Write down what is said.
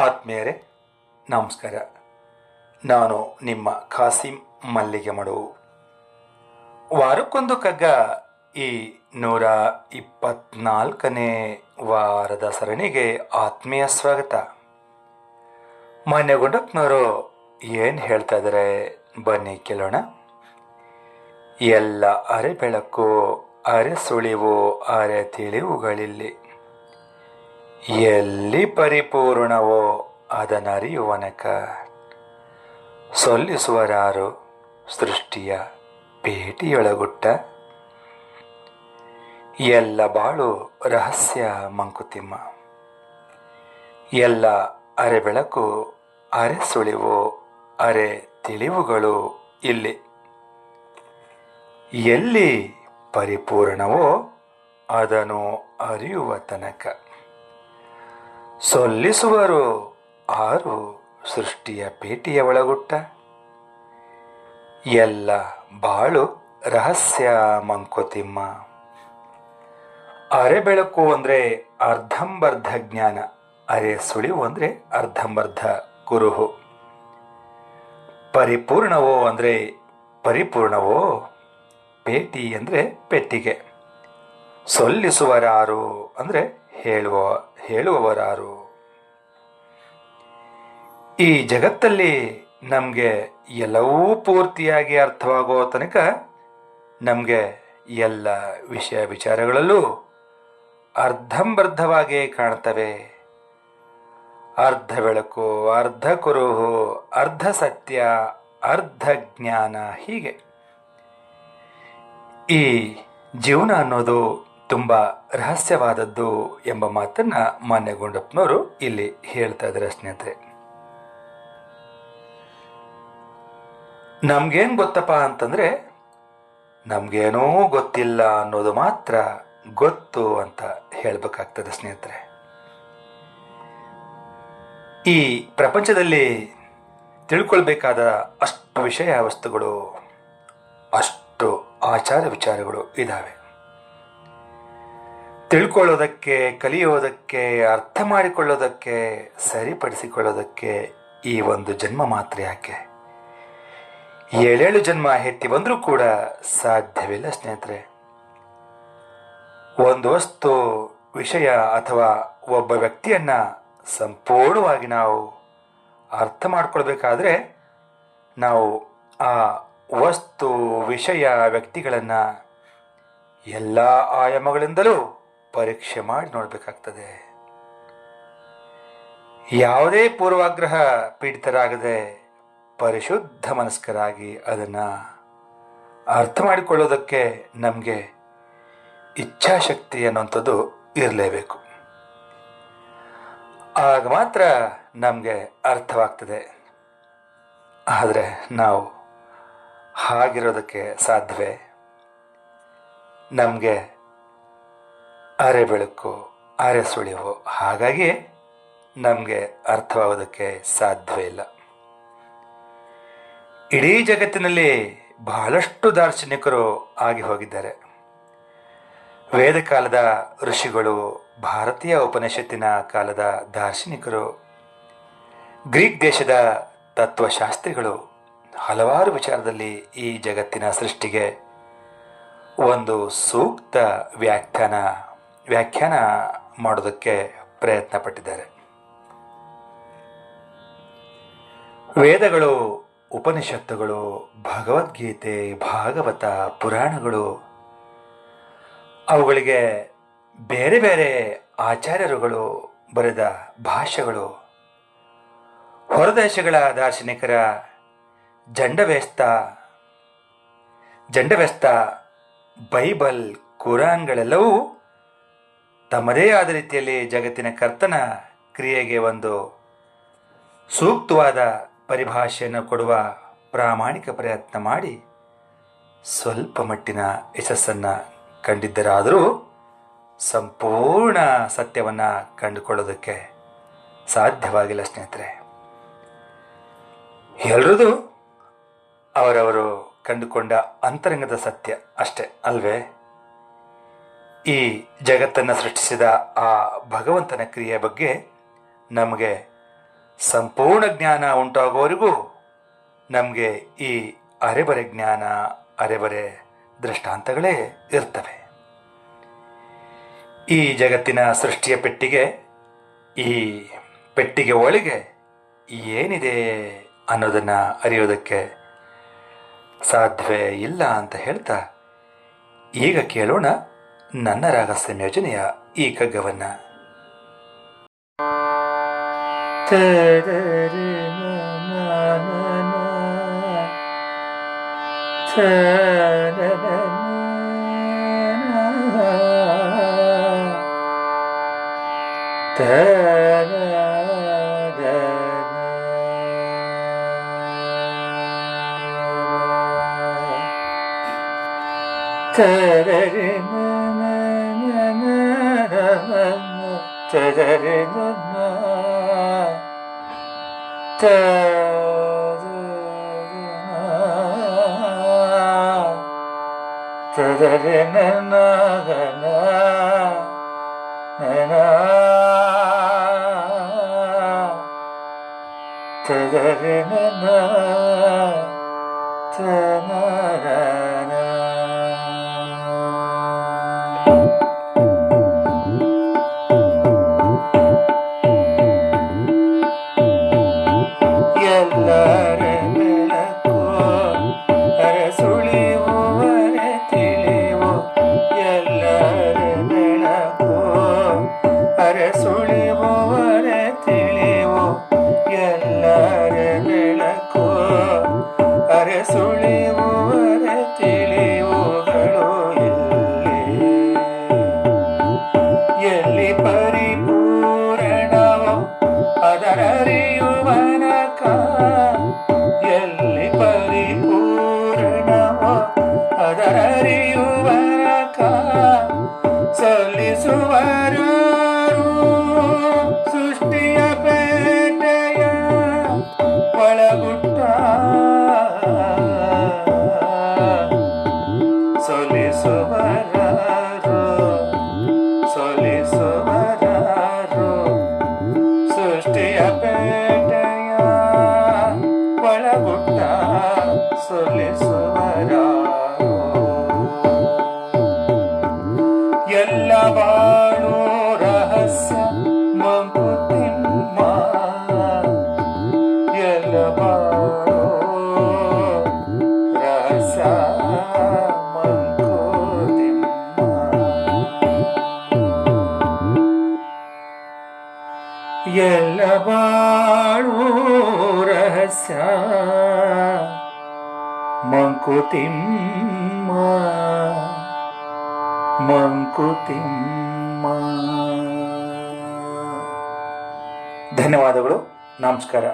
ಆತ್ಮೀಯರೇ ನಮಸ್ಕಾರ. ನಾನು ನಿಮ್ಮ ಖಾಸಿಂ ಮಲ್ಲಿಗೆ ಮಡು. ವಾರಕ್ಕೊಂದು ಕಗ್ಗ ಈ 124ನೇ ವಾರದ ಸರಣಿಗೆ ಆತ್ಮೀಯ ಸ್ವಾಗತ. ಮಾನ್ಯ ಗುಂಡಪ್ಪನವರು ಏನು ಹೇಳ್ತಾ ಇದ್ದಾರೆ ಬನ್ನಿ ಕೇಳೋಣ. ಎಲ್ಲ ಅರೆ ಬೆಳಕು ಅರೆ ಸುಳಿವು ಅರೆ ತಿಳಿವುಗಳಿಲ್ಲಿ, ಎಲ್ಲಿ ಪರಿಪೂರ್ಣವೋ ಅದನರಿಯುವನಕ, ಸೊಲ್ಲಿಸುವರಾರು ಸೃಷ್ಟಿಯ ಭೇಟಿಯೊಳಗುಟ್ಟ, ಎಲ್ಲ ಬಾಳು ರಹಸ್ಯ ಮಂಕುತಿಮ್ಮ, ಎಲ್ಲ ಅರೆ ಬೆಳಕು ಅರೆ ಸುಳಿವು ಅರೆ ತಿಳಿವುಗಳು ಇಲ್ಲಿ, ಎಲ್ಲಿ ಪರಿಪೂರ್ಣವೋ ಅದನ್ನು ಅರಿಯುವ ತನಕ, ಸೊಲ್ಲಿಸುವರು ಆರು ಸೃಷ್ಟಿಯ ಪೇಟೆಯ ಒಳಗುಟ್ಟ, ಎಲ್ಲ ಬಾಳು ರಹಸ್ಯ ಮಂಕುತಿಮ್ಮ. ಅರೆ ಬೆಳಕು ಅಂದರೆ ಅರ್ಧಂಬರ್ಧ ಜ್ಞಾನ, ಅರೆ ಸುಳಿವು ಅಂದರೆ ಅರ್ಧಂಬರ್ಧ ಕುರುಹು. ಪರಿಪೂರ್ಣವೋ ಅಂದರೆ ಪರಿಪೂರ್ಣವೋ, ಪೇಟಿ ಅಂದರೆ ಪೆಟ್ಟಿಗೆ, ಸೊಲ್ಲಿಸುವರಾರು ಅಂದರೆ ಹೇಳುವವರಾರು. ಈ ಜಗತ್ತಲ್ಲಿ ನಮಗೆ ಎಲ್ಲವೂ ಪೂರ್ತಿಯಾಗಿ ಅರ್ಥವಾಗೋ ತನಕ ನಮಗೆ ಎಲ್ಲ ವಿಷಯ ವಿಚಾರಗಳಲ್ಲೂ ಅರ್ಧಂಬರ್ಧವಾಗಿ ಕಾಣ್ತವೆ. ಅರ್ಧ ಬೆಳಕು, ಅರ್ಧ ಕುರುಹು, ಅರ್ಧ ಸತ್ಯ, ಅರ್ಧ ಜ್ಞಾನ. ಹೀಗೆ ಈ ಜೀವನ ಅನ್ನೋದು ತುಂಬ ರಹಸ್ಯವಾದದ್ದು ಎಂಬ ಮಾತನ್ನ ಮಾನ್ಯ ಗುಂಡಪ್ಪನವರು ಇಲ್ಲಿ ಹೇಳ್ತಾ ಇದ್ದಾರೆ. ಸ್ನೇಹಿತರೆ, ನಮ್ಗೇನು ಗೊತ್ತಪ್ಪ ಅಂತಂದ್ರೆ ನಮ್ಗೇನೂ ಗೊತ್ತಿಲ್ಲ ಅನ್ನೋದು ಮಾತ್ರ ಗೊತ್ತು ಅಂತ ಹೇಳ್ಬೇಕಾಗ್ತದೆ. ಸ್ನೇಹಿತರೆ, ಈ ಪ್ರಪಂಚದಲ್ಲಿ ತಿಳ್ಕೊಳ್ಬೇಕಾದ ಅಷ್ಟು ವಿಷಯ ವಸ್ತುಗಳು, ಅಷ್ಟು ಆಚಾರ ವಿಚಾರಗಳು ಇದ್ದಾವೆ. ತಿಳ್ಕೊಳ್ಳೋದಕ್ಕೆ, ಕಲಿಯೋದಕ್ಕೆ, ಅರ್ಥ ಮಾಡಿಕೊಳ್ಳೋದಕ್ಕೆ, ಸರಿಪಡಿಸಿಕೊಳ್ಳೋದಕ್ಕೆ ಈ ಒಂದು ಜನ್ಮ ಮಾತ್ರ ಯಾಕೆ, 7 ಜನ್ಮ ಎತ್ತಿ ಬಂದರೂ ಕೂಡ ಸಾಧ್ಯವಿಲ್ಲ. ಸ್ನೇಹಿತರೆ, ಒಂದು ವಸ್ತು, ವಿಷಯ ಅಥವಾ ಒಬ್ಬ ವ್ಯಕ್ತಿಯನ್ನ ಸಂಪೂರ್ಣವಾಗಿ ನಾವು ಅರ್ಥ ಮಾಡ್ಕೊಳ್ಬೇಕಾದ್ರೆ ನಾವು ಆ ವಸ್ತು, ವಿಷಯ, ವ್ಯಕ್ತಿಗಳನ್ನು ಎಲ್ಲ ಆಯಾಮಗಳಿಂದಲೂ ಪರೀಕ್ಷೆ ಮಾಡಿ ನೋಡಬೇಕಾಗ್ತದೆ. ಯಾವುದೇ ಪೂರ್ವಾಗ್ರಹ ಪೀಡಿತರಾಗದೆ ಪರಿಶುದ್ಧ ಮನಸ್ಕರಾಗಿ ಅದನ್ನು ಅರ್ಥ ಮಾಡಿಕೊಳ್ಳೋದಕ್ಕೆ ನಮಗೆ ಇಚ್ಛಾಶಕ್ತಿ ಅನ್ನುವಂಥದ್ದು ಇರಲೇಬೇಕು. ಆಗ ಮಾತ್ರ ನಮಗೆ ಅರ್ಥವಾಗ್ತದೆ. ಆದರೆ ನಾವು ಹಾಗಿರೋದಕ್ಕೆ ಸಾಧ್ಯವೇ? ನಮಗೆ ಅರೆ ಬೆಳಕು ಅರೆ ಸುಳಿವು, ಹಾಗಾಗಿ ನಮಗೆ ಅರ್ಥವಾಗೋದಕ್ಕೆ ಸಾಧ್ಯವೇ ಇಲ್ಲ. ಇಡೀ ಜಗತ್ತಿನಲ್ಲಿ ಬಹಳಷ್ಟು ದಾರ್ಶನಿಕರು ಆಗಿ ಹೋಗಿದ್ದಾರೆ. ವೇದ ಕಾಲದ ಋಷಿಗಳು, ಭಾರತೀಯ ಉಪನಿಷತ್ತಿನ ಕಾಲದ ದಾರ್ಶನಿಕರು, ಗ್ರೀಕ್ ದೇಶದ ತತ್ವಶಾಸ್ತ್ರಿಗಳು ಹಲವಾರು ವಿಚಾರದಲ್ಲಿ ಈ ಜಗತ್ತಿನ ಸೃಷ್ಟಿಗೆ ಒಂದು ಸೂಕ್ತ ವ್ಯಾಖ್ಯಾನ ಮಾಡೋದಕ್ಕೆ ಪ್ರಯತ್ನ ಪಟ್ಟಿದ್ದಾರೆ. ವೇದಗಳು, ಉಪನಿಷತ್ತುಗಳು, ಭಗವದ್ಗೀತೆ, ಭಾಗವತ, ಪುರಾಣಗಳು, ಅವುಗಳಿಗೆ ಬೇರೆ ಬೇರೆ ಆಚಾರ್ಯರುಗಳು ಬರೆದ ಭಾಷ್ಯಗಳು, ಹೊರದೇಶಗಳ ದಾರ್ಶನಿಕರ ಜಂಡವ್ಯಸ್ತ ಬೈಬಲ್, ಕುರಾನ್ಗಳೆಲ್ಲವೂ ತಮ್ಮದೇ ಆದ ರೀತಿಯಲ್ಲಿ ಜಗತ್ತಿನ ಕರ್ತನ ಕ್ರಿಯೆಗೆ ಒಂದು ಸೂಕ್ತವಾದ ಪರಿಭಾಷೆಯನ್ನು ಕೊಡುವ ಪ್ರಾಮಾಣಿಕ ಪ್ರಯತ್ನ ಮಾಡಿ ಸ್ವಲ್ಪ ಮಟ್ಟಿನ ಯಶಸ್ಸನ್ನು ಕಂಡಿದ್ದರಾದರೂ ಸಂಪೂರ್ಣ ಸತ್ಯವನ್ನು ಕಂಡುಕೊಳ್ಳೋದಕ್ಕೆ ಸಾಧ್ಯವಾಗಿಲ್ಲ. ಸ್ನೇಹಿತರೆ, ಎಲ್ಲರದು ಅವರವರು ಕಂಡುಕೊಂಡ ಅಂತರಂಗದ ಸತ್ಯ ಅಷ್ಟೇ ಅಲ್ವೇ? ಈ ಜಗತ್ತನ್ನು ಸೃಷ್ಟಿಸಿದ ಆ ಭಗವಂತನ ಕ್ರಿಯೆ ಬಗ್ಗೆ ನಮಗೆ ಸಂಪೂರ್ಣ ಜ್ಞಾನ ಉಂಟಾಗುವವರೆಗೂ ನಮಗೆ ಈ ಅರೆಬರೆ ಜ್ಞಾನ, ಅರೆಬರೆ ದೃಷ್ಟಾಂತಗಳೇ ಇರ್ತವೆ. ಈ ಜಗತ್ತಿನ ಸೃಷ್ಟಿಯ ಪೆಟ್ಟಿಗೆ, ಈ ಪೆಟ್ಟಿಗೆ ಒಳಗೆ ಏನಿದೆ ಅನ್ನೋದನ್ನು ಅರಿಯೋದಕ್ಕೆ ಸಾಧ್ಯವೇ ಇಲ್ಲ ಅಂತ ಹೇಳ್ತಾ ಈಗ ಕೇಳೋಣ ನನ್ನ ರಾಗ ಸಂಯೋಜನೆಯ ಈ ಕಗ್ಗವನ್ನು. ಸೃಷ್ಟಿಯ ಪೇಟೆಯ ಒಳಗುಟ್ಟ ಸೊಲಿಸುವರಾರು ಸೃಷ್ಟಿಯ ಪೇಟೆಯ ಒಳಗುಟ್ಟ ಸೊಲಿಸುವರಾರು ಎಲ್ಲ ಬಾಳು ರಹಸ್ಯ ಮಂಕುತಿಮ್ಮ ಎಲ್ಲ ಬಾಳು ರಹಸ್ಯ ಮಂಕುತಿಮ್ಮ ಎಲ್ಲ ಬಾಳು ರಹಸ್ಯ ಮಂಕುತಿಮ್ಮ ಮಂಕುತಿಮ್ಮ. ಧನ್ಯವಾದಗಳು. ನಮಸ್ಕಾರ.